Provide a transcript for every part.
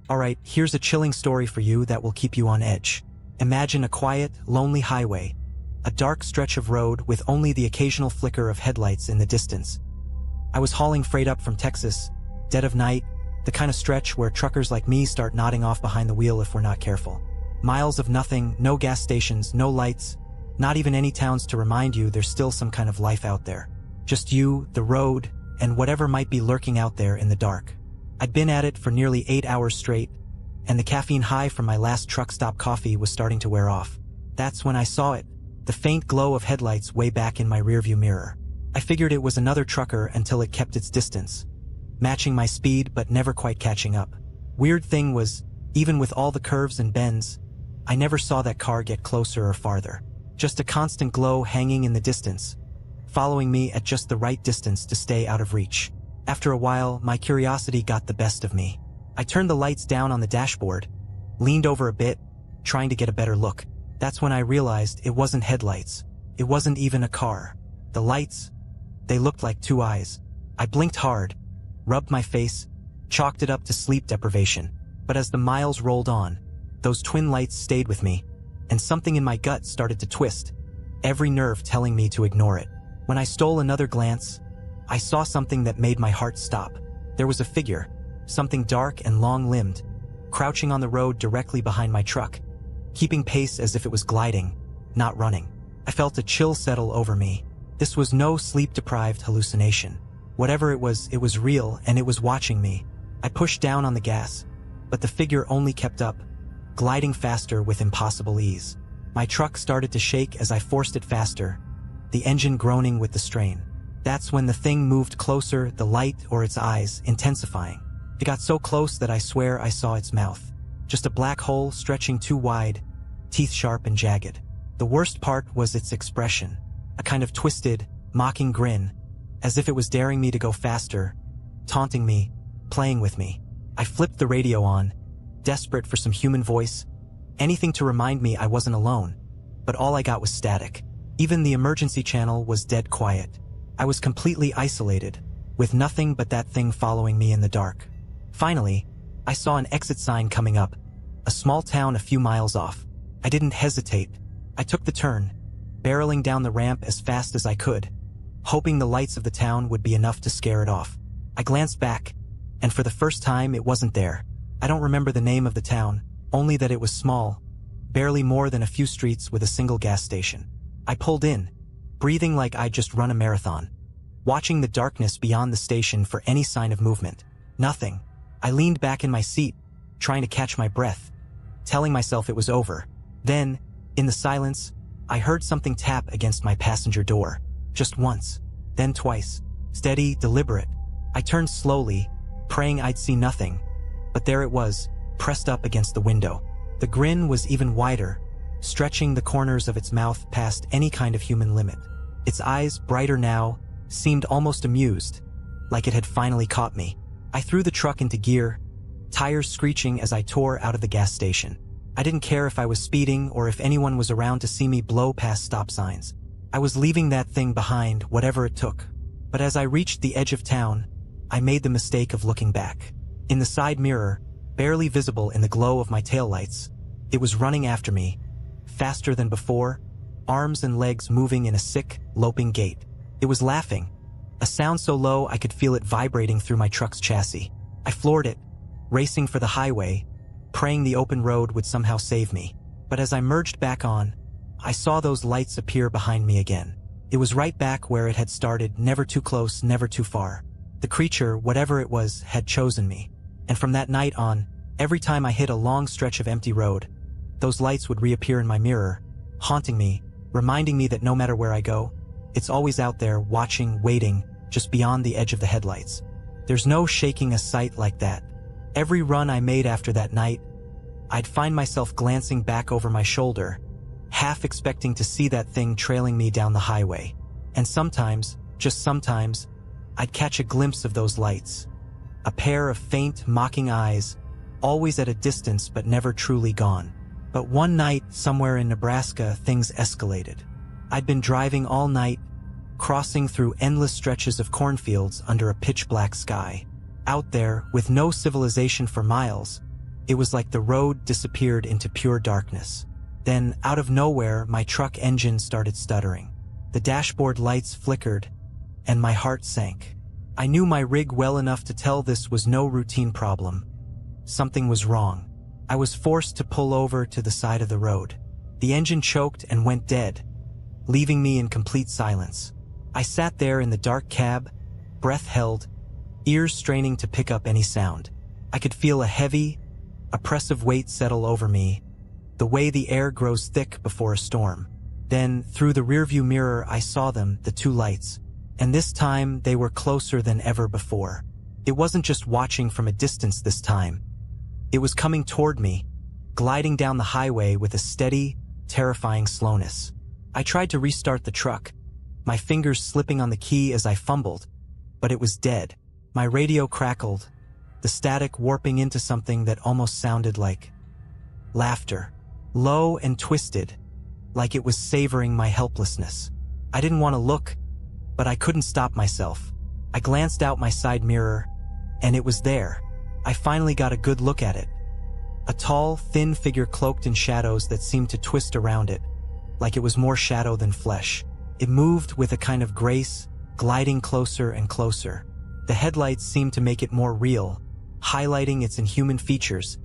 Alright, here's a chilling story for you that will keep you on edge. Imagine a quiet, lonely highway. A dark stretch of road with only the occasional flicker of headlights in the distance. I was hauling freight up from Texas, dead of night, the kind of stretch where truckers like me start nodding off behind the wheel if we're not careful. Miles of nothing, no gas stations, no lights, not even any towns to remind you there's still some kind of life out there. Just you, the road, and whatever might be lurking out there in the dark. I'd been at it for nearly 8 hours straight, and the caffeine high from my last truck stop coffee was starting to wear off. That's when I saw it, the faint glow of headlights way back in my rearview mirror. I figured it was another trucker until it kept its distance, matching my speed but never quite catching up. Weird thing was, even with all the curves and bends, I never saw that car get closer or farther. Just a constant glow hanging in the distance, following me at just the right distance to stay out of reach. After a while, my curiosity got the best of me. I turned the lights down on the dashboard, leaned over a bit, trying to get a better look. That's when I realized it wasn't headlights. It wasn't even a car. The lights, they looked like two eyes. I blinked hard, rubbed my face, chalked it up to sleep deprivation. But as the miles rolled on, those twin lights stayed with me, and something in my gut started to twist, every nerve telling me to ignore it. When I stole another glance, I saw something that made my heart stop. There was a figure, something dark and long-limbed, crouching on the road directly behind my truck, keeping pace as if it was gliding, not running. I felt a chill settle over me. This was no sleep-deprived hallucination. Whatever it was real and it was watching me. I pushed down on the gas, but the figure only kept up, gliding faster with impossible ease. My truck started to shake as I forced it faster, the engine groaning with the strain. That's when the thing moved closer, the light or its eyes intensifying. It got so close that I swear I saw its mouth. Just a black hole stretching too wide, teeth sharp and jagged. The worst part was its expression, a kind of twisted, mocking grin, as if it was daring me to go faster, taunting me, playing with me. I flipped the radio on, desperate for some human voice, anything to remind me I wasn't alone, but all I got was static. Even the emergency channel was dead quiet. I was completely isolated, with nothing but that thing following me in the dark. Finally, I saw an exit sign coming up, a small town a few miles off. I didn't hesitate. I took the turn, barreling down the ramp as fast as I could, hoping the lights of the town would be enough to scare it off. I glanced back, and for the first time it wasn't there. I don't remember the name of the town, only that it was small, barely more than a few streets with a single gas station. I pulled in, breathing like I'd just run a marathon, watching the darkness beyond the station for any sign of movement. Nothing. I leaned back in my seat, trying to catch my breath, telling myself it was over. Then, in the silence, I heard something tap against my passenger door. Just once, then twice. Steady, deliberate. I turned slowly, praying I'd see nothing, but there it was, pressed up against the window. The grin was even wider, stretching the corners of its mouth past any kind of human limit. Its eyes, brighter now, seemed almost amused, like it had finally caught me. I threw the truck into gear, tires screeching as I tore out of the gas station. I didn't care if I was speeding or if anyone was around to see me blow past stop signs. I was leaving that thing behind, whatever it took. But as I reached the edge of town, I made the mistake of looking back. In the side mirror, barely visible in the glow of my taillights, it was running after me, faster than before, arms and legs moving in a sick, loping gait. It was laughing, a sound so low I could feel it vibrating through my truck's chassis. I floored it, racing for the highway, praying the open road would somehow save me. But as I merged back on, I saw those lights appear behind me again. It was right back where it had started, never too close, never too far. The creature, whatever it was, had chosen me. And from that night on, every time I hit a long stretch of empty road, those lights would reappear in my mirror, haunting me, reminding me that no matter where I go, it's always out there, watching, waiting, just beyond the edge of the headlights. There's no shaking a sight like that. Every run I made after that night, I'd find myself glancing back over my shoulder, half expecting to see that thing trailing me down the highway. And sometimes, just sometimes, I'd catch a glimpse of those lights. A pair of faint, mocking eyes, always at a distance but never truly gone. But one night, somewhere in Nebraska, things escalated. I'd been driving all night, crossing through endless stretches of cornfields under a pitch-black sky. Out there, with no civilization for miles, It was like the road disappeared into pure darkness. Then, out of nowhere, my truck engine started stuttering. The dashboard lights flickered, and my heart sank. I knew my rig well enough to tell this was no routine problem. Something was wrong. I was forced to pull over to the side of the road. The engine choked and went dead, leaving me in complete silence. I sat there in the dark cab, breath held, ears straining to pick up any sound. I could feel a heavy, oppressive weight settle over me, the way the air grows thick before a storm. Then, through the rearview mirror, I saw them, the two lights. And this time, they were closer than ever before. It wasn't just watching from a distance this time. It was coming toward me, gliding down the highway with a steady, terrifying slowness. I tried to restart the truck, my fingers slipping on the key as I fumbled, but it was dead. My radio crackled, the static warping into something that almost sounded like laughter, low and twisted, like it was savoring my helplessness. I didn't want to look, but I couldn't stop myself. I glanced out my side mirror, and it was there. I finally got a good look at it. A tall, thin figure cloaked in shadows that seemed to twist around it, like it was more shadow than flesh. It moved with a kind of grace, gliding closer and closer. The headlights seemed to make it more real, highlighting its inhuman features,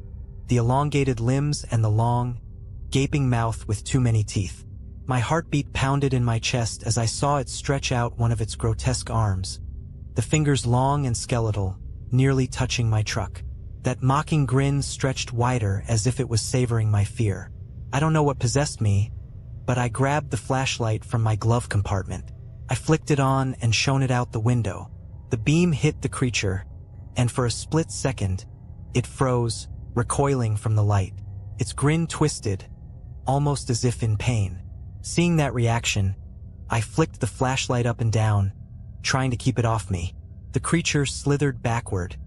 the elongated limbs and the long, gaping mouth with too many teeth. My heartbeat pounded in my chest as I saw it stretch out one of its grotesque arms, the fingers long and skeletal, nearly touching my truck. That mocking grin stretched wider as if it was savoring my fear. I don't know what possessed me, but I grabbed the flashlight from my glove compartment. I flicked it on and shone it out the window. The beam hit the creature, and for a split second, it froze, recoiling from the light. Its grin twisted, almost as if in pain. Seeing that reaction, I flicked the flashlight up and down, trying to keep it off me. The creature slithered backward,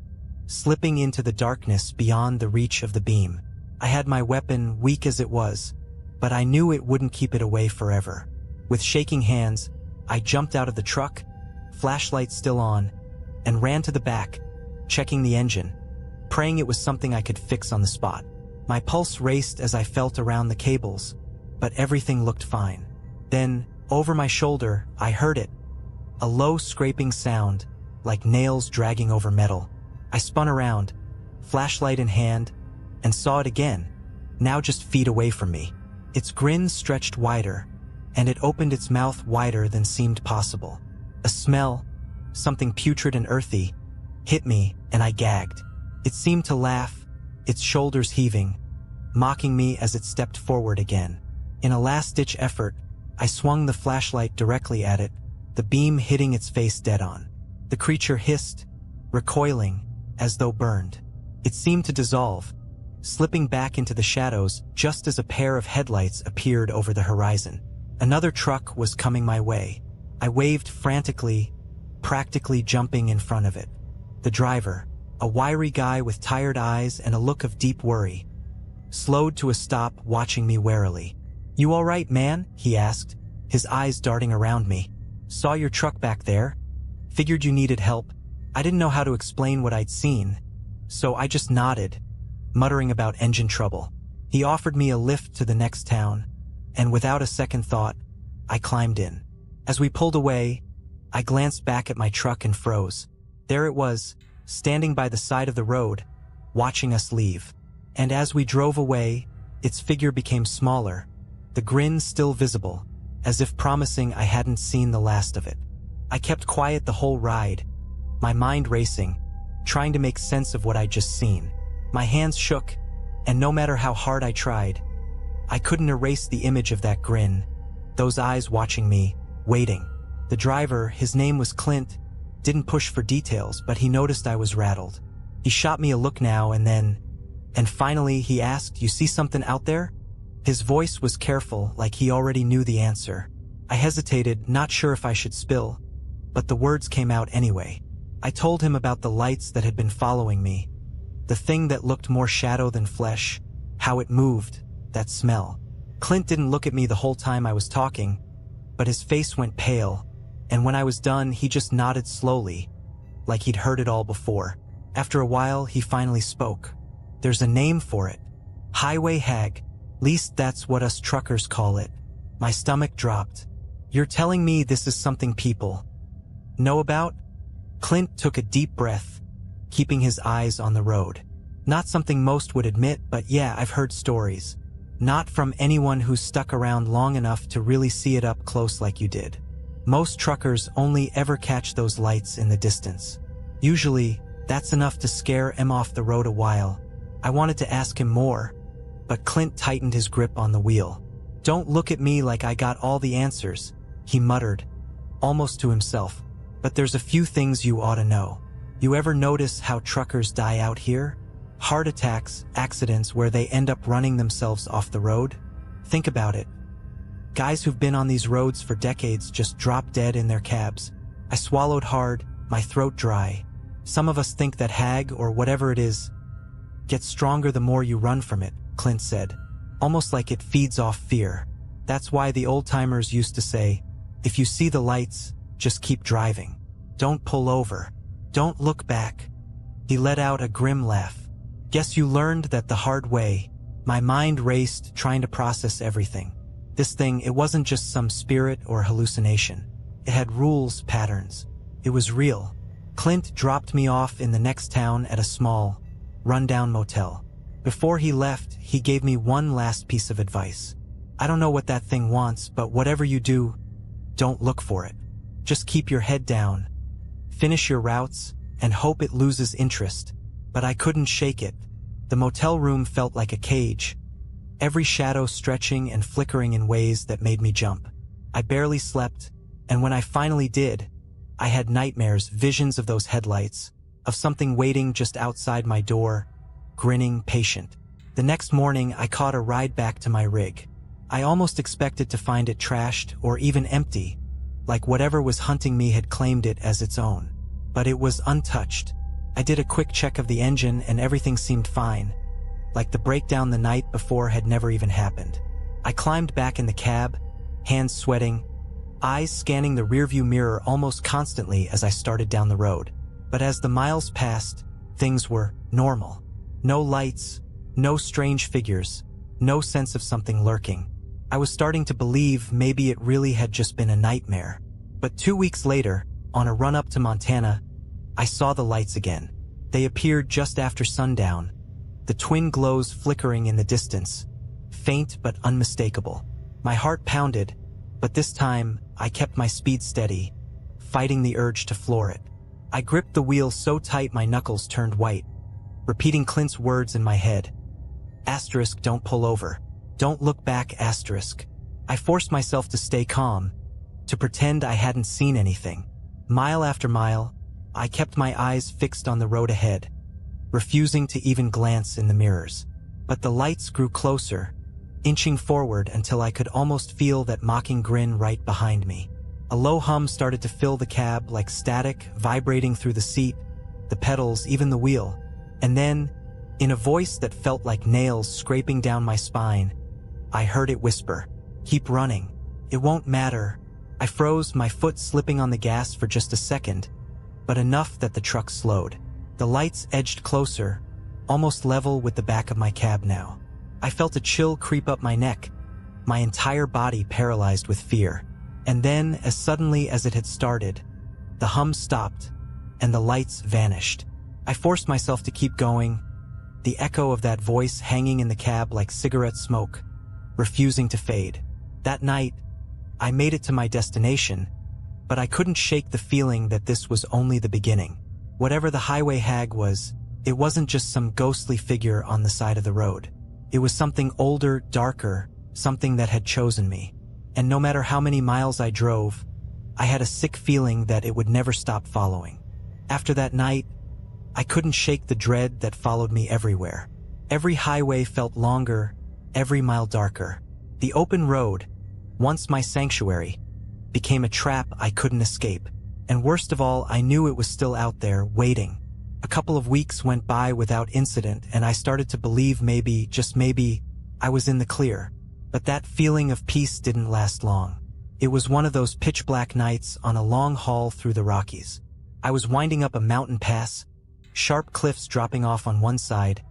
slipping into the darkness beyond the reach of the beam. I had my weapon, weak as it was, but I knew it wouldn't keep it away forever. With shaking hands, I jumped out of the truck, flashlight still on, and ran to the back, checking the engine, praying it was something I could fix on the spot. My pulse raced as I felt around the cables, but everything looked fine. Then, over my shoulder, I heard it, a low scraping sound, like nails dragging over metal. I spun around, flashlight in hand, and saw it again, now just feet away from me. Its grin stretched wider, and it opened its mouth wider than seemed possible. A smell, something putrid and earthy, hit me, and I gagged. It seemed to laugh, its shoulders heaving, mocking me as it stepped forward again. In a last-ditch effort, I swung the flashlight directly at it, the beam hitting its face dead on. The creature hissed, recoiling, as though burned. It seemed to dissolve, slipping back into the shadows just as a pair of headlights appeared over the horizon. Another truck was coming my way. I waved frantically, practically jumping in front of it. The driver, a wiry guy with tired eyes and a look of deep worry, slowed to a stop, watching me warily. "You all right, man?" he asked, his eyes darting around me. "Saw your truck back there. Figured you needed help." I didn't know how to explain what I'd seen, so I just nodded, muttering about engine trouble. He offered me a lift to the next town, and without a second thought, I climbed in. As we pulled away, I glanced back at my truck and froze. There it was, standing by the side of the road, watching us leave. And as we drove away, its figure became smaller, the grin still visible, as if promising I hadn't seen the last of it. I kept quiet the whole ride, my mind racing, trying to make sense of what I'd just seen. My hands shook, and no matter how hard I tried, I couldn't erase the image of that grin, those eyes watching me, waiting. The driver, his name was Clint, didn't push for details, but he noticed I was rattled. He shot me a look now and then, and finally he asked, "You see something out there?" His voice was careful, like he already knew the answer. I hesitated, not sure if I should spill, but the words came out anyway. I told him about the lights that had been following me, the thing that looked more shadow than flesh, how it moved, that smell. Clint didn't look at me the whole time I was talking, but his face went pale, and when I was done, he just nodded slowly, like he'd heard it all before. After a while, he finally spoke. There's a name for it. Highway hag. Least that's what us truckers call it. My stomach dropped. You're telling me this is something people know about? Clint took a deep breath, keeping his eyes on the road. Not something most would admit, but yeah, I've heard stories. Not from anyone who's stuck around long enough to really see it up close like you did. Most truckers only ever catch those lights in the distance. Usually, that's enough to scare him off the road a while. I wanted to ask him more, but Clint tightened his grip on the wheel. Don't look at me like I got all the answers, he muttered, almost to himself. But there's a few things you ought to know. You ever notice how truckers die out here? Heart attacks, accidents where they end up running themselves off the road? Think about it. Guys who've been on these roads for decades just drop dead in their cabs. I swallowed hard, my throat dry. Some of us think that hag, or whatever it is, gets stronger the more you run from it, Clint said. Almost like it feeds off fear. That's why the old-timers used to say, if you see the lights, just keep driving. Don't pull over. Don't look back. He let out a grim laugh. Guess you learned that the hard way. My mind raced, trying to process everything. This thing, it wasn't just some spirit or hallucination. It had rules, patterns. It was real. Clint dropped me off in the next town at a small, rundown motel. Before he left, he gave me one last piece of advice. I don't know what that thing wants, but whatever you do, don't look for it. Just keep your head down, finish your routes, and hope it loses interest. But I couldn't shake it. The motel room felt like a cage, every shadow stretching and flickering in ways that made me jump. I barely slept, and when I finally did, I had nightmares, visions of those headlights, of something waiting just outside my door, grinning, patient. The next morning, I caught a ride back to my rig. I almost expected to find it trashed or even empty, like whatever was hunting me had claimed it as its own. But it was untouched. I did a quick check of the engine and everything seemed fine, like the breakdown the night before had never even happened. I climbed back in the cab, hands sweating, eyes scanning the rearview mirror almost constantly as I started down the road. But as the miles passed, things were normal. No lights, no strange figures, no sense of something lurking. I was starting to believe maybe it really had just been a nightmare. But 2 weeks later, on a run up to Montana, I saw the lights again. They appeared just after sundown, the twin glows flickering in the distance, faint but unmistakable. My heart pounded, but this time I kept my speed steady, fighting the urge to floor it. I gripped the wheel so tight my knuckles turned white, repeating Clint's words in my head. Asterisk, don't pull over. Don't look back, asterisk. I forced myself to stay calm, to pretend I hadn't seen anything. Mile after mile, I kept my eyes fixed on the road ahead, refusing to even glance in the mirrors. But the lights grew closer, inching forward until I could almost feel that mocking grin right behind me. A low hum started to fill the cab like static, vibrating through the seat, the pedals, even the wheel. And then, in a voice that felt like nails scraping down my spine, I heard it whisper, "Keep running. It won't matter." I froze, my foot slipping on the gas for just a second, but enough that the truck slowed. The lights edged closer, almost level with the back of my cab now. I felt a chill creep up my neck, my entire body paralyzed with fear. And then, as suddenly as it had started, the hum stopped, and the lights vanished. I forced myself to keep going, the echo of that voice hanging in the cab like cigarette smoke, refusing to fade. That night, I made it to my destination, but I couldn't shake the feeling that this was only the beginning. Whatever the highway hag was, it wasn't just some ghostly figure on the side of the road. It was something older, darker, something that had chosen me. And no matter how many miles I drove, I had a sick feeling that it would never stop following. After that night, I couldn't shake the dread that followed me everywhere. Every highway felt longer, every mile darker. The open road, once my sanctuary, became a trap I couldn't escape. And worst of all, I knew it was still out there, waiting. A couple of weeks went by without incident, and I started to believe maybe, just maybe, I was in the clear. But that feeling of peace didn't last long. It was one of those pitch-black nights on a long haul through the Rockies. I was winding up a mountain pass, sharp cliffs dropping off on one side,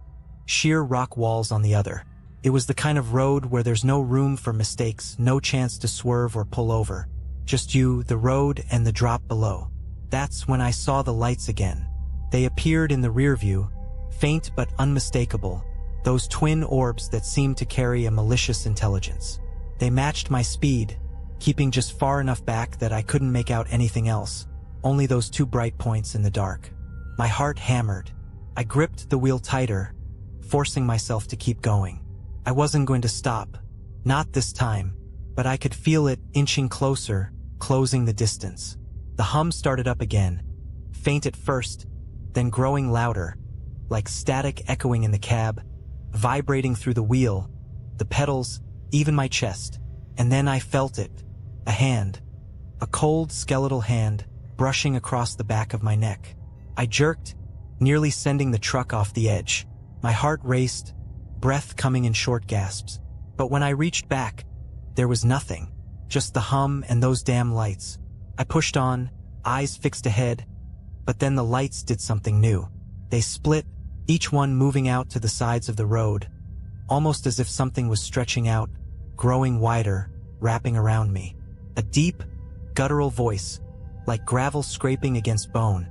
sheer rock walls on the other. It was the kind of road where there's no room for mistakes, no chance to swerve or pull over. Just you, the road, and the drop below. That's when I saw the lights again. They appeared in the rear view, faint but unmistakable, those twin orbs that seemed to carry a malicious intelligence. They matched my speed, keeping just far enough back that I couldn't make out anything else, only those two bright points in the dark. My heart hammered. I gripped the wheel tighter, forcing myself to keep going. I wasn't going to stop. Not this time, but I could feel it inching closer, closing the distance. The hum started up again, faint at first, then growing louder, like static echoing in the cab, vibrating through the wheel, the pedals, even my chest. And then I felt it. A hand. A cold, skeletal hand, brushing across the back of my neck. I jerked, nearly sending the truck off the edge. My heart raced, breath coming in short gasps. But when I reached back, there was nothing. Just the hum and those damn lights. I pushed on, eyes fixed ahead, but then the lights did something new. They split, each one moving out to the sides of the road, almost as if something was stretching out, growing wider, wrapping around me. A deep, guttural voice, like gravel scraping against bone,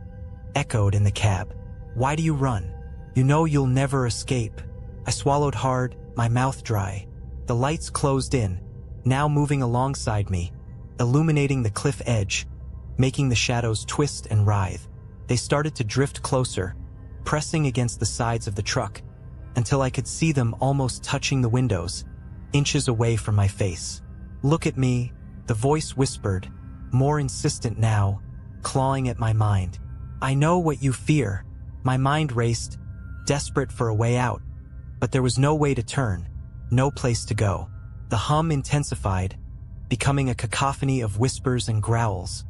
echoed in the cab. "Why do you run? You know you'll never escape." I swallowed hard, my mouth dry. The lights closed in, now moving alongside me, illuminating the cliff edge, making the shadows twist and writhe. They started to drift closer, pressing against the sides of the truck, until I could see them almost touching the windows, inches away from my face. "Look at me," the voice whispered, more insistent now, clawing at my mind. "I know what you fear." My mind raced, desperate for a way out, but there was no way to turn, no place to go. The hum intensified, becoming a cacophony of whispers and growls,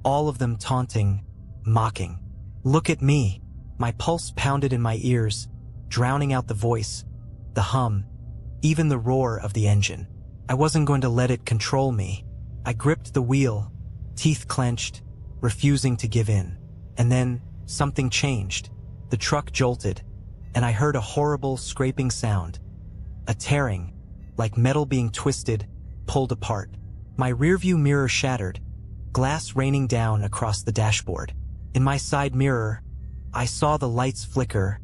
all of them taunting, mocking. "Look at me." My pulse pounded in my ears, drowning out the voice, the hum, even the roar of the engine. I wasn't going to let it control me. I gripped the wheel, teeth clenched, refusing to give in. And then, something changed. The truck jolted, and I heard a horrible scraping sound. A tearing, like metal being twisted, pulled apart. My rearview mirror shattered, glass raining down across the dashboard. In my side mirror, I saw the lights flicker,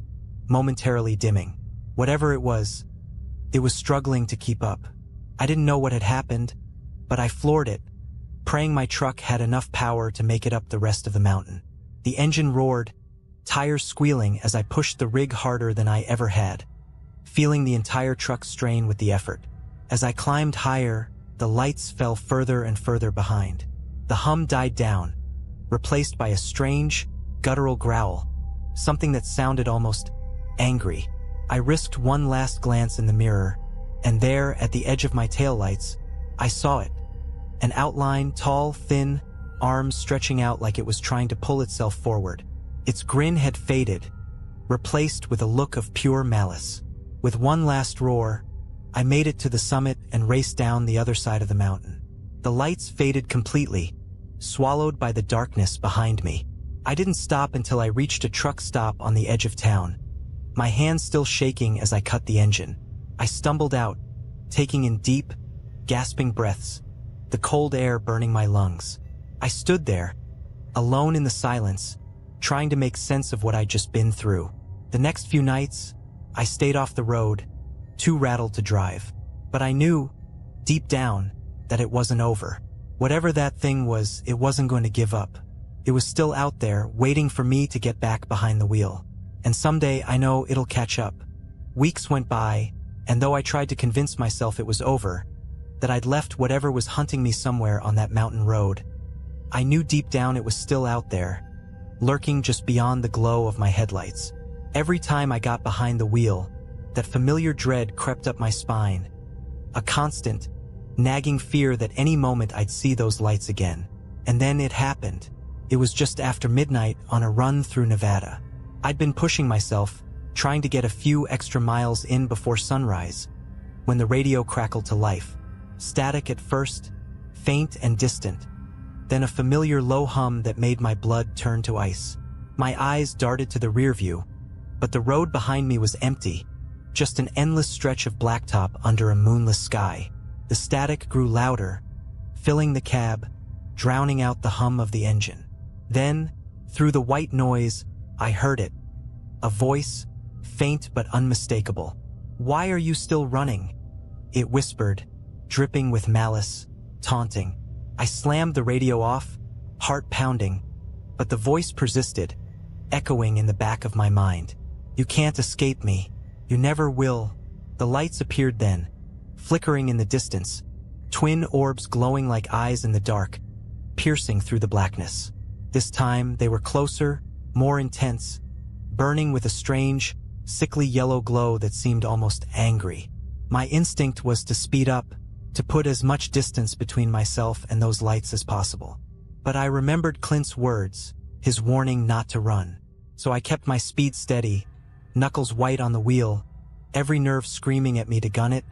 momentarily dimming. Whatever it was struggling to keep up. I didn't know what had happened, but I floored it, praying my truck had enough power to make it up the rest of the mountain. The engine roared, tires squealing as I pushed the rig harder than I ever had, feeling the entire truck strain with the effort. As I climbed higher, the lights fell further and further behind. The hum died down, replaced by a strange, guttural growl, something that sounded almost angry. I risked one last glance in the mirror, and there, at the edge of my taillights, I saw it. An outline, tall, thin, arms stretching out like it was trying to pull itself forward. Its grin had faded, replaced with a look of pure malice. With one last roar, I made it to the summit and raced down the other side of the mountain. The lights faded completely, swallowed by the darkness behind me. I didn't stop until I reached a truck stop on the edge of town, my hands still shaking as I cut the engine. I stumbled out, taking in deep, gasping breaths, the cold air burning my lungs. I stood there, alone in the silence, trying to make sense of what I'd just been through. The next few nights, I stayed off the road, too rattled to drive. But I knew, deep down, that it wasn't over. Whatever that thing was, it wasn't going to give up. It was still out there, waiting for me to get back behind the wheel. And someday I know it'll catch up. Weeks went by, and though I tried to convince myself it was over, that I'd left whatever was hunting me somewhere on that mountain road, I knew deep down it was still out there, lurking just beyond the glow of my headlights. Every time I got behind the wheel, that familiar dread crept up my spine, a constant, nagging fear that any moment I'd see those lights again. And then it happened. It was just after midnight on a run through Nevada. I'd been pushing myself, trying to get a few extra miles in before sunrise, when the radio crackled to life. Static at first, faint and distant, then a familiar low hum that made my blood turn to ice. My eyes darted to the rear view, but the road behind me was empty, just an endless stretch of blacktop under a moonless sky. The static grew louder, filling the cab, drowning out the hum of the engine. Then, through the white noise, I heard it. A voice, faint but unmistakable. "Why are you still running?" It whispered, dripping with malice, taunting. I slammed the radio off, heart pounding, but the voice persisted, echoing in the back of my mind. "You can't escape me. You never will." The lights appeared then, flickering in the distance, twin orbs glowing like eyes in the dark, piercing through the blackness. This time they were closer, more intense, burning with a strange, sickly yellow glow that seemed almost angry. My instinct was to speed up, to put as much distance between myself and those lights as possible. But I remembered Clint's words, his warning not to run. So I kept my speed steady, knuckles white on the wheel, every nerve screaming at me to gun it,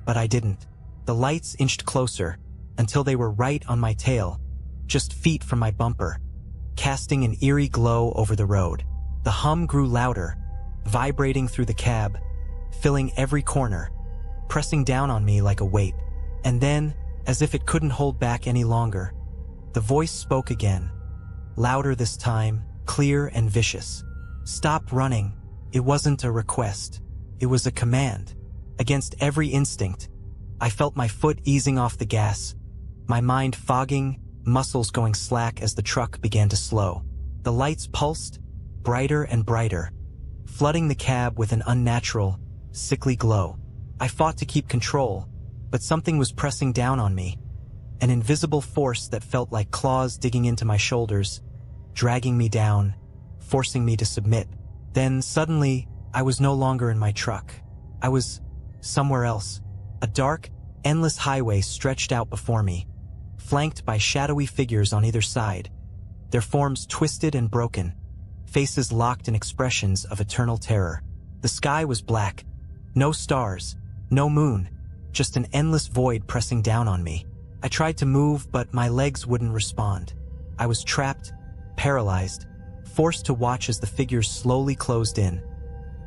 but I didn't. The lights inched closer, until they were right on my tail, just feet from my bumper, casting an eerie glow over the road. The hum grew louder, vibrating through the cab, filling every corner, pressing down on me like a weight. And then, as if it couldn't hold back any longer, the voice spoke again, louder this time, clear and vicious. "Stop running." It wasn't a request. It was a command. Against every instinct, I felt my foot easing off the gas, my mind fogging, muscles going slack as the truck began to slow. The lights pulsed, brighter and brighter, flooding the cab with an unnatural, sickly glow. I fought to keep control, but something was pressing down on me, an invisible force that felt like claws digging into my shoulders, dragging me down, forcing me to submit. Then, suddenly, I was no longer in my truck. I was somewhere else. A dark, endless highway stretched out before me, flanked by shadowy figures on either side, their forms twisted and broken, faces locked in expressions of eternal terror. The sky was black, no stars, no moon, just an endless void pressing down on me. I tried to move, but my legs wouldn't respond. I was trapped, paralyzed, forced to watch as the figures slowly closed in,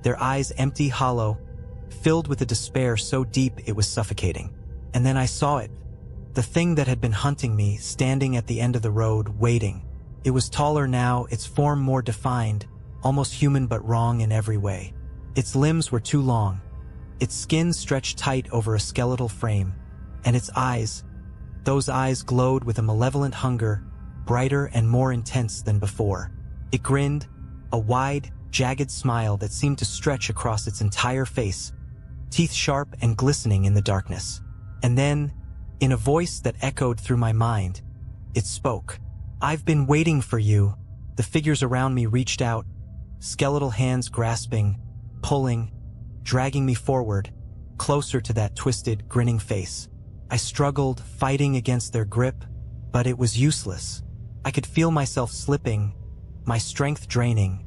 their eyes empty, hollow, filled with a despair so deep it was suffocating. And then I saw it, the thing that had been hunting me, standing at the end of the road, waiting. It was taller now, its form more defined, almost human but wrong in every way. Its limbs were too long, its skin stretched tight over a skeletal frame, and its eyes, those eyes glowed with a malevolent hunger, brighter and more intense than before. It grinned, a wide, jagged smile that seemed to stretch across its entire face, teeth sharp and glistening in the darkness. And then, in a voice that echoed through my mind, it spoke. "I've been waiting for you." The figures around me reached out, skeletal hands grasping, pulling, dragging me forward, closer to that twisted, grinning face. I struggled, fighting against their grip, but it was useless. I could feel myself slipping, my strength draining,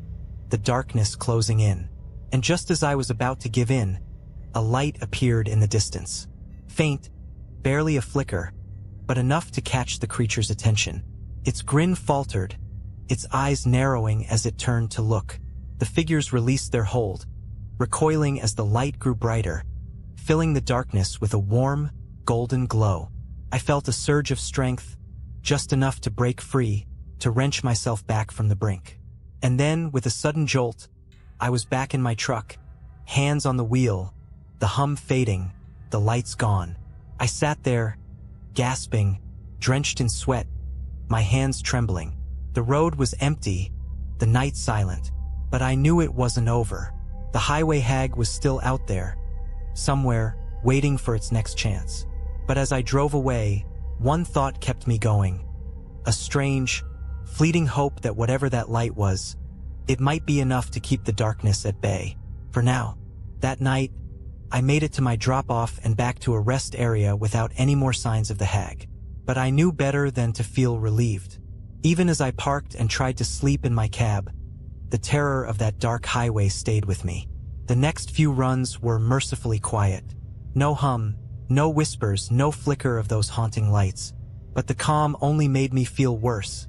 the darkness closing in. And just as I was about to give in, a light appeared in the distance. Faint, barely a flicker, but enough to catch the creature's attention. Its grin faltered, its eyes narrowing as it turned to look. The figures released their hold, recoiling as the light grew brighter, filling the darkness with a warm, golden glow. I felt a surge of strength, just enough to break free, to wrench myself back from the brink. And then, with a sudden jolt, I was back in my truck, hands on the wheel, the hum fading, the lights gone. I sat there, gasping, drenched in sweat, my hands trembling. The road was empty, the night silent, but I knew it wasn't over. The highway hag was still out there, somewhere, waiting for its next chance. But as I drove away, one thought kept me going. A strange, fleeting hope that whatever that light was, it might be enough to keep the darkness at bay. For now. That night, I made it to my drop-off and back to a rest area without any more signs of the hag. But I knew better than to feel relieved. Even as I parked and tried to sleep in my cab, the terror of that dark highway stayed with me. The next few runs were mercifully quiet. No hum, no whispers, no flicker of those haunting lights. But the calm only made me feel worse,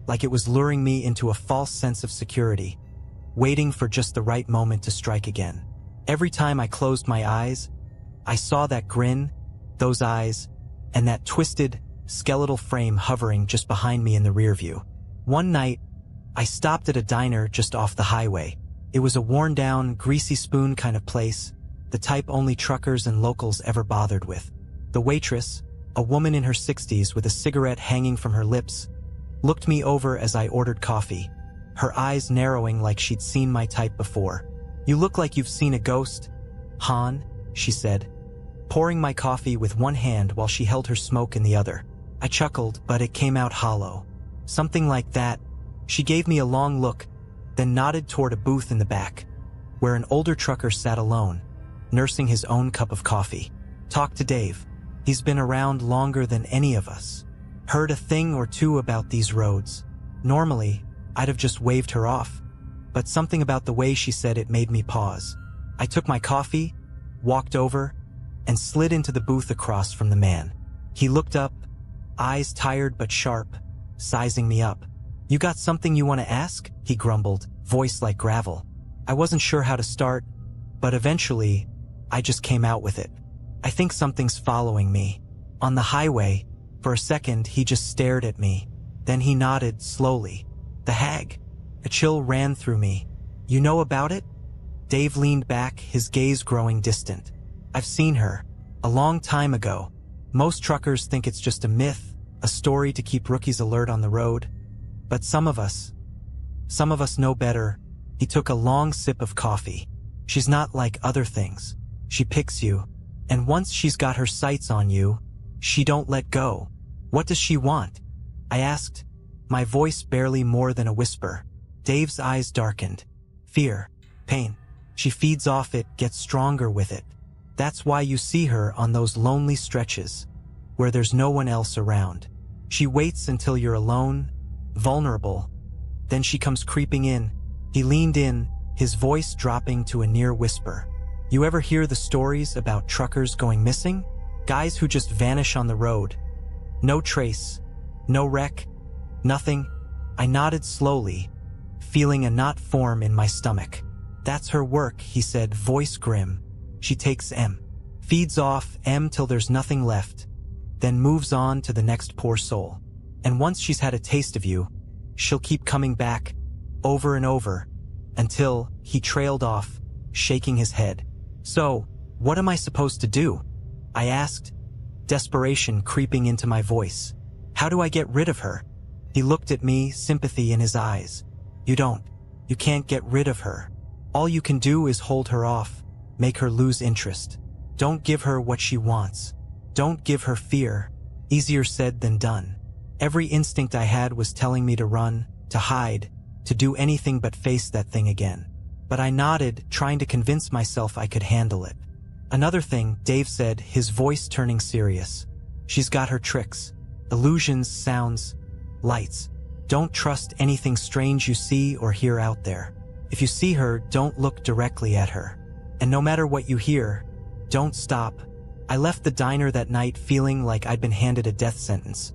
like it was luring me into a false sense of security, waiting for just the right moment to strike again. Every time I closed my eyes, I saw that grin, those eyes, and that twisted, skeletal frame hovering just behind me in the rear view. One night, I stopped at a diner just off the highway. It was a worn-down, greasy spoon kind of place, the type only truckers and locals ever bothered with. The waitress, a woman in her 60s with a cigarette hanging from her lips, looked me over as I ordered coffee, her eyes narrowing like she'd seen my type before. "You look like you've seen a ghost, Han," she said, pouring my coffee with one hand while she held her smoke in the other. I chuckled, but it came out hollow. "Something like that." She gave me a long look, then nodded toward a booth in the back, where an older trucker sat alone, nursing his own cup of coffee. "Talk to Dave. He's been around longer than any of us. Heard a thing or two about these roads." Normally, I'd have just waved her off, but something about the way she said it made me pause. I took my coffee, walked over, and slid into the booth across from the man. He looked up, eyes tired but sharp, sizing me up. "You got something you want to ask?" he grumbled, voice like gravel. I wasn't sure how to start, but eventually, I just came out with it. "I think something's following me." On the highway, for a second he just stared at me. Then he nodded slowly. "The hag." A chill ran through me. "You know about it?" Dave leaned back, his gaze growing distant. "I've seen her. A long time ago. Most truckers think it's just a myth, a story to keep rookies alert on the road. But some of us know better." He took a long sip of coffee. "She's not like other things. She picks you, and once she's got her sights on you, she don't let go." "What does she want?" I asked, my voice barely more than a whisper. Dave's eyes darkened. "Fear. Pain. She feeds off it, gets stronger with it. That's why you see her on those lonely stretches, where there's no one else around. She waits until you're alone, vulnerable. Then she comes creeping in." He leaned in, his voice dropping to a near whisper. "You ever hear the stories about truckers going missing? Guys who just vanish on the road. No trace, no wreck, nothing." I nodded slowly, feeling a knot form in my stomach. "That's her work," he said, voice grim. "She takes M, feeds off M till there's nothing left, then moves on to the next poor soul. And once she's had a taste of you, she'll keep coming back, over and over, until..." He trailed off, shaking his head. "So, what am I supposed to do?" I asked, desperation creeping into my voice. "How do I get rid of her?" He looked at me, sympathy in his eyes. You can't get rid of her. All you can do is hold her off, make her lose interest. Don't give her what she wants. Don't give her fear." Easier said than done. Every instinct I had was telling me to run, to hide, to do anything but face that thing again. But I nodded, trying to convince myself I could handle it. "Another thing," Dave said, his voice turning serious. "She's got her tricks. Illusions, sounds, lights. Don't trust anything strange you see or hear out there. If you see her, don't look directly at her. And no matter what you hear, don't stop." I left the diner that night feeling like I'd been handed a death sentence.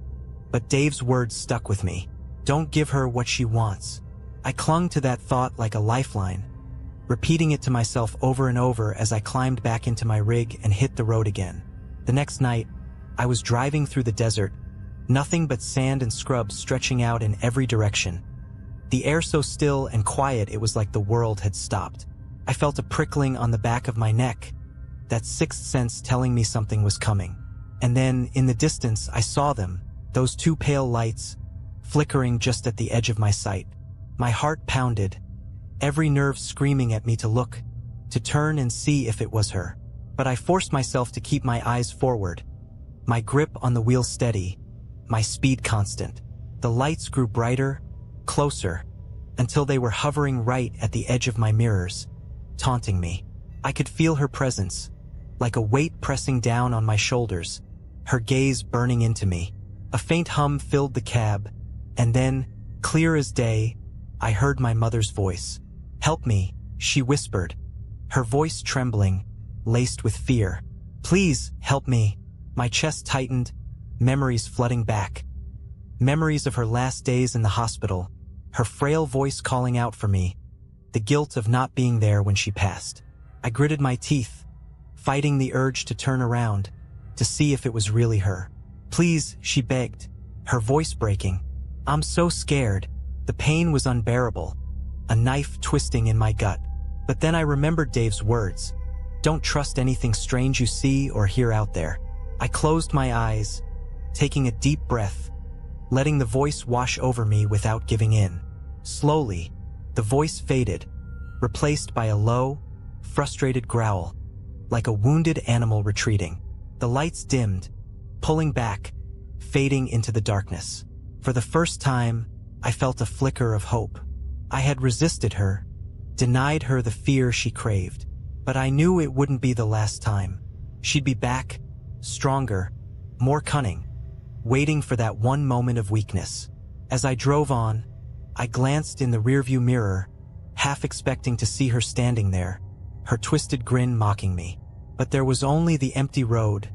But Dave's words stuck with me. Don't give her what she wants. I clung to that thought like a lifeline, repeating it to myself over and over as I climbed back into my rig and hit the road again. The next night, I was driving through the desert, nothing but sand and scrub stretching out in every direction. The air so still and quiet it was like the world had stopped. I felt a prickling on the back of my neck, that sixth sense telling me something was coming. And then, in the distance, I saw them, those two pale lights, flickering just at the edge of my sight. My heart pounded, every nerve screaming at me to look, to turn and see if it was her. But I forced myself to keep my eyes forward, my grip on the wheel steady, my speed constant. The lights grew brighter, closer, until they were hovering right at the edge of my mirrors, taunting me. I could feel her presence, like a weight pressing down on my shoulders, her gaze burning into me. A faint hum filled the cab, and then, clear as day, I heard my mother's voice. "Help me," she whispered, her voice trembling, laced with fear. "Please, help me." My chest tightened, memories flooding back. Memories of her last days in the hospital, her frail voice calling out for me, the guilt of not being there when she passed. I gritted my teeth, fighting the urge to turn around, to see if it was really her. "Please," she begged, her voice breaking. "I'm so scared." The pain was unbearable, a knife twisting in my gut. But then I remembered Dave's words. "Don't trust anything strange you see or hear out there." I closed my eyes, taking a deep breath, letting the voice wash over me without giving in. Slowly, the voice faded, replaced by a low, frustrated growl, like a wounded animal retreating. The lights dimmed, pulling back, fading into the darkness. For the first time, I felt a flicker of hope. I had resisted her, denied her the fear she craved, but I knew it wouldn't be the last time. She'd be back, stronger, more cunning, waiting for that one moment of weakness. As I drove on, I glanced in the rearview mirror, half expecting to see her standing there, her twisted grin mocking me. But there was only the empty road,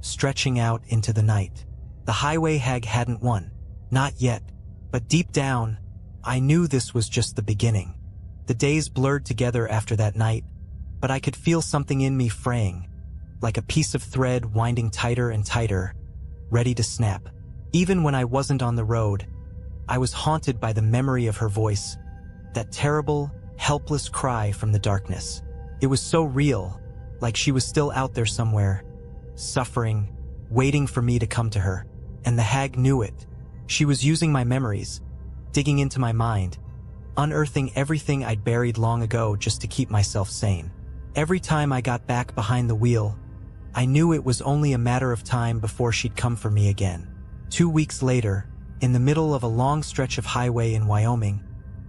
stretching out into the night. The highway hag hadn't won. Not yet. But deep down, I knew this was just the beginning. The days blurred together after that night, but I could feel something in me fraying, like a piece of thread winding tighter and tighter, ready to snap. Even when I wasn't on the road, I was haunted by the memory of her voice, that terrible, helpless cry from the darkness. It was so real, like she was still out there somewhere, suffering, waiting for me to come to her. And the hag knew it. She was using my memories, digging into my mind, unearthing everything I'd buried long ago just to keep myself sane. Every time I got back behind the wheel, I knew it was only a matter of time before she'd come for me again. 2 weeks later, in the middle of a long stretch of highway in Wyoming,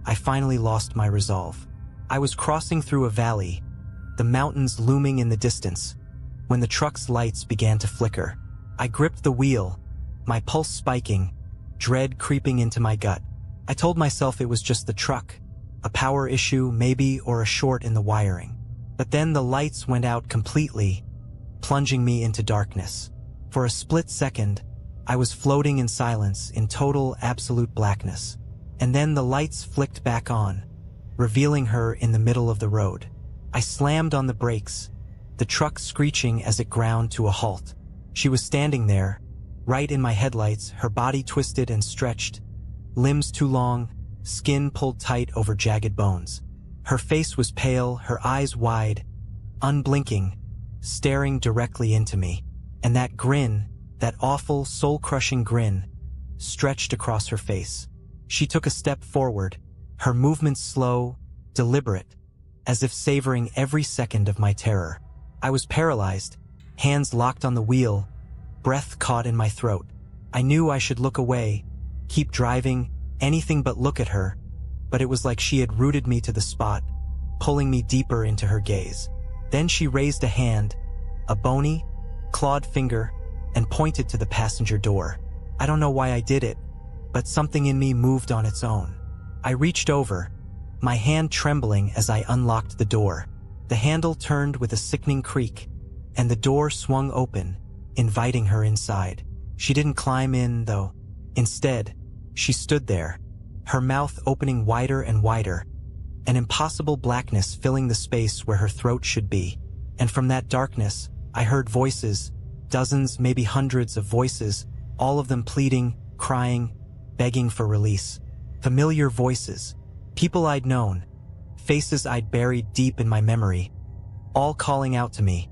I finally lost my resolve. I was crossing through a valley, the mountains looming in the distance, when the truck's lights began to flicker. I gripped the wheel, my pulse spiking, dread creeping into my gut. I told myself it was just the truck, a power issue maybe, or a short in the wiring. But then the lights went out completely, plunging me into darkness. For a split second, I was floating in silence, in total, absolute blackness. And then the lights flicked back on, revealing her in the middle of the road. I slammed on the brakes, the truck screeching as it ground to a halt. She was standing there, right in my headlights, her body twisted and stretched, limbs too long, skin pulled tight over jagged bones. Her face was pale, her eyes wide, unblinking, staring directly into me. And that grin, that awful, soul-crushing grin, stretched across her face. She took a step forward, her movements slow, deliberate, as if savoring every second of my terror. I was paralyzed, hands locked on the wheel, breath caught in my throat. I knew I should look away, keep driving, anything but look at her, but it was like she had rooted me to the spot, pulling me deeper into her gaze. Then she raised a hand, a bony, clawed finger, and pointed to the passenger door. I don't know why I did it, but something in me moved on its own. I reached over, my hand trembling as I unlocked the door. The handle turned with a sickening creak, and the door swung open, inviting her inside. She didn't climb in, though. Instead, she stood there, her mouth opening wider and wider, an impossible blackness filling the space where her throat should be. And from that darkness, I heard voices, dozens, maybe hundreds of voices, all of them pleading, crying, begging for release. Familiar voices, people I'd known, faces I'd buried deep in my memory, all calling out to me,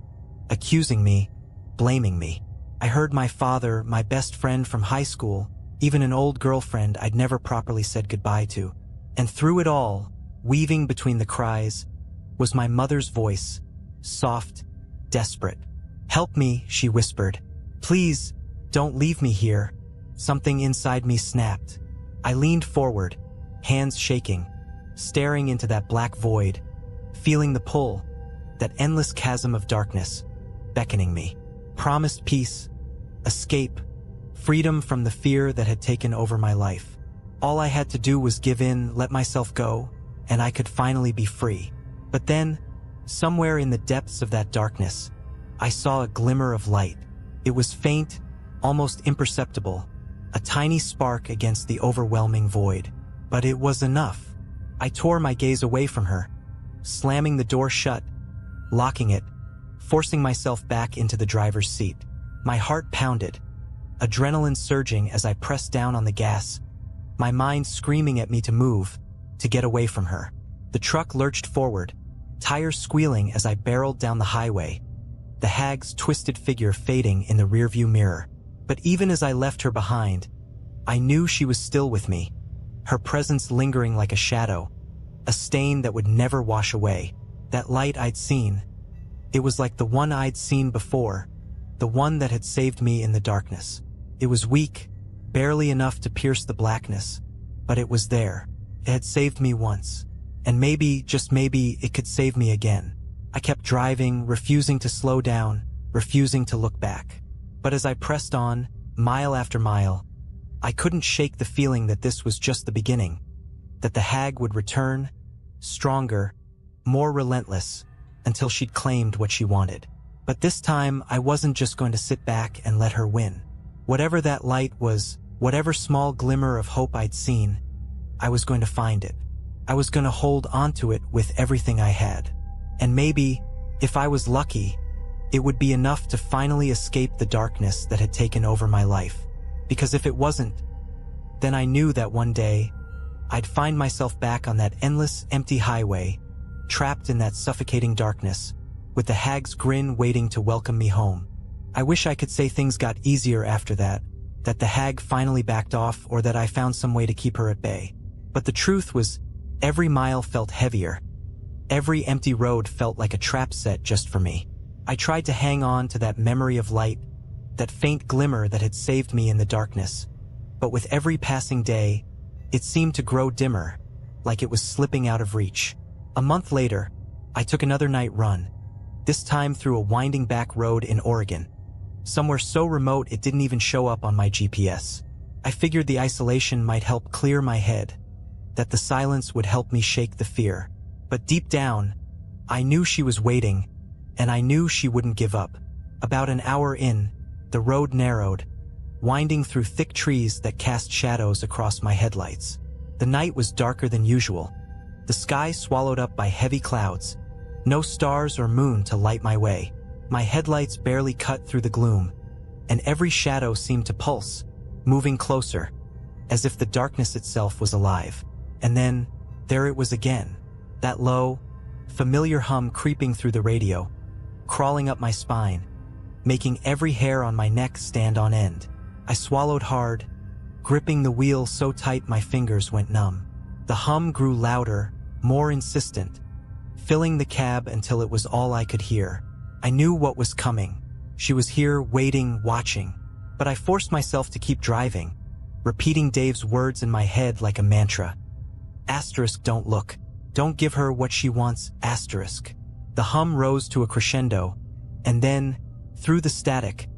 accusing me, blaming me. I heard my father, my best friend from high school, even an old girlfriend I'd never properly said goodbye to. And through it all, weaving between the cries, was my mother's voice, soft, desperate. "Help me," she whispered. "Please, don't leave me here." Something inside me snapped. I leaned forward, hands shaking, staring into that black void, feeling the pull, that endless chasm of darkness, beckoning me. Promised peace, escape, freedom from the fear that had taken over my life. All I had to do was give in, let myself go, and I could finally be free. But then, somewhere in the depths of that darkness, I saw a glimmer of light. It was faint, almost imperceptible, a tiny spark against the overwhelming void. But it was enough. I tore my gaze away from her, slamming the door shut, locking it, forcing myself back into the driver's seat. My heart pounded, adrenaline surging as I pressed down on the gas, my mind screaming at me to move, to get away from her. The truck lurched forward, tires squealing as I barreled down the highway, the hag's twisted figure fading in the rearview mirror. But even as I left her behind, I knew she was still with me, her presence lingering like a shadow, a stain that would never wash away. That light I'd seen, it was like the one I'd seen before, the one that had saved me in the darkness. It was weak, barely enough to pierce the blackness, but it was there. It had saved me once, and maybe, just maybe, it could save me again. I kept driving, refusing to slow down, refusing to look back. But as I pressed on, mile after mile, I couldn't shake the feeling that this was just the beginning, that the hag would return, stronger, more relentless, until she'd claimed what she wanted. But this time, I wasn't just going to sit back and let her win. Whatever that light was, whatever small glimmer of hope I'd seen, I was going to find it. I was going to hold onto it with everything I had. And maybe, if I was lucky, it would be enough to finally escape the darkness that had taken over my life. Because if it wasn't, then I knew that one day, I'd find myself back on that endless, empty highway, trapped in that suffocating darkness, with the hag's grin waiting to welcome me home. I wish I could say things got easier after that the hag finally backed off, or that I found some way to keep her at bay. But the truth was, every mile felt heavier. Every empty road felt like a trap set just for me. I tried to hang on to that memory of light, that faint glimmer that had saved me in the darkness. But with every passing day, it seemed to grow dimmer, like it was slipping out of reach. A month later, I took another night run, this time through a winding back road in Oregon, somewhere so remote it didn't even show up on my GPS. I figured the isolation might help clear my head, that the silence would help me shake the fear. But deep down, I knew she was waiting, and I knew she wouldn't give up. About an hour in, the road narrowed, winding through thick trees that cast shadows across my headlights. The night was darker than usual, the sky swallowed up by heavy clouds, no stars or moon to light my way. My headlights barely cut through the gloom, and every shadow seemed to pulse, moving closer, as if the darkness itself was alive. And then, there it was again, that low, familiar hum creeping through the radio, crawling up my spine, making every hair on my neck stand on end. I swallowed hard, gripping the wheel so tight my fingers went numb. The hum grew louder, more insistent, filling the cab until it was all I could hear. I knew what was coming. She was here, waiting, watching. But I forced myself to keep driving, repeating Dave's words in my head like a mantra. Asterisk, don't look. Don't give her what she wants, asterisk. The hum rose to a crescendo, and then, through the static,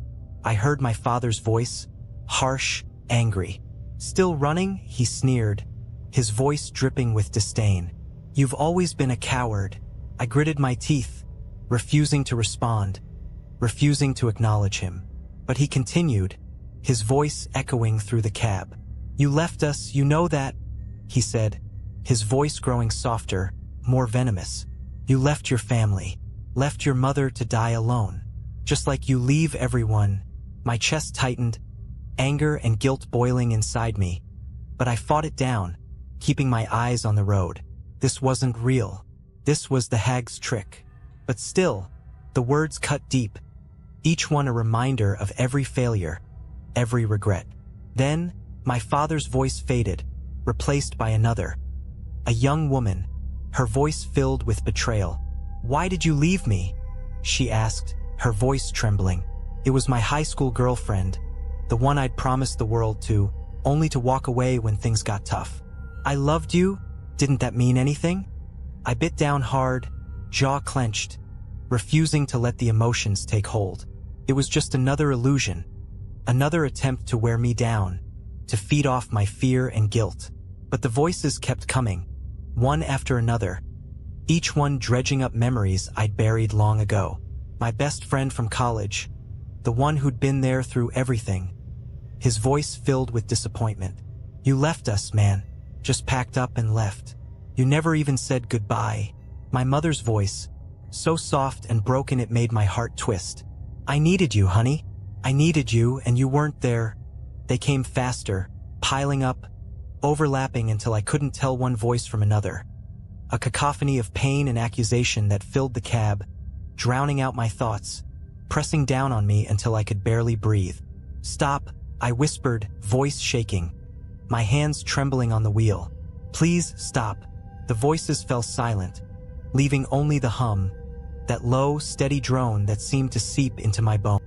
I heard my father's voice, harsh, angry. Still running? He sneered, his voice dripping with disdain. You've always been a coward. I gritted my teeth, refusing to respond, refusing to acknowledge him. But he continued, his voice echoing through the cab. You left us, you know that, he said, his voice growing softer, more venomous. You left your family, left your mother to die alone, just like you leave everyone. My chest tightened, anger and guilt boiling inside me, but I fought it down, keeping my eyes on the road. This wasn't real. This was the hag's trick. But still, the words cut deep, each one a reminder of every failure, every regret. Then, my father's voice faded, replaced by another. A young woman, her voice filled with betrayal. Why did you leave me? She asked, her voice trembling. It was my high school girlfriend, the one I'd promised the world to, only to walk away when things got tough. I loved you? Didn't that mean anything? I bit down hard, jaw clenched, refusing to let the emotions take hold. It was just another illusion, another attempt to wear me down, to feed off my fear and guilt. But the voices kept coming, one after another, each one dredging up memories I'd buried long ago. My best friend from college, the one who'd been there through everything, his voice filled with disappointment. You left us, man, just packed up and left. You never even said goodbye. My mother's voice, so soft and broken it made my heart twist. I needed you, honey. I needed you, and you weren't there. They came faster, piling up, overlapping until I couldn't tell one voice from another. A cacophony of pain and accusation that filled the cab, drowning out my thoughts, pressing down on me until I could barely breathe. "Stop," I whispered, voice shaking, my hands trembling on the wheel. "Please stop." The voices fell silent, leaving only the hum, that low, steady drone that seemed to seep into my bones.